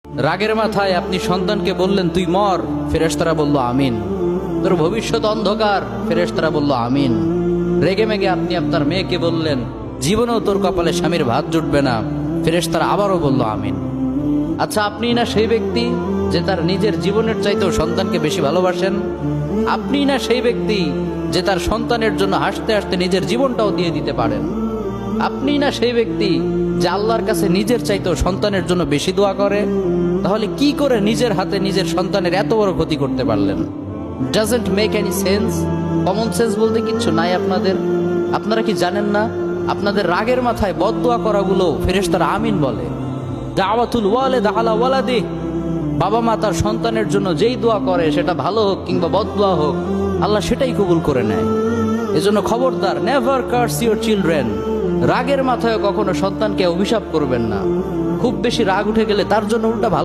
রাগের মাথায় আপনি সন্তানকে বললেন তুই মর, ফেরেশতারা বলল আমিন। তোর ভবিষ্যৎ অন্ধকার, ফেরেশতারা বলল আমিন। রেগে মেগে আপনি আপনার মেয়েকে বললেন জীবনেও তোর কপালে স্বামীর ভাত জুটবে না, ফেরেশতারা আবারও বলল আমিন। আচ্ছা, আপনি না সেই ব্যক্তি যে তার নিজের জীবনের চাইতেও সন্তানকে বেশি ভালোবাসেন? আপনি না সেই ব্যক্তি যে তার সন্তানের জন্য হাসতে হাসতে নিজের জীবনটাও দিয়ে দিতে পারেন? আপনি না সেই ব্যক্তি যে আল্লাহর কাছে নিজের চাইতেও সন্তানের জন্য বেশি দোয়া করে? তাহলে কি করে নিজের হাতে নিজের সন্তানের এত বড় ক্ষতি করতে পারলেন? Doesn't make any sense. Common sense বলতে কিচ্ছু নাই আপনাদের? আপনারা কি জানেন না আপনাদের রাগের মাথায় বদদোয়া করাগুলো ফেরেশতারা আমিন বলে? দাওয়াতুল ওয়ালিদ আলা ওয়ালাদি, বাবা মা তার সন্তানের জন্য যেই দোয়া করে সেটা ভালো হোক কিংবা বদদোয়া হোক, আল্লাহ সেটাই কবুল করে নেয়। এজন্য খবরদার, নেভার কার্স ইউর চিলড্রেন। রাগের মাথায় কখনো সন্তানকে অভিশাপ করবেন না। খুব বেশি রাগ উঠে গেলে তার জন্য উল্টা ভালো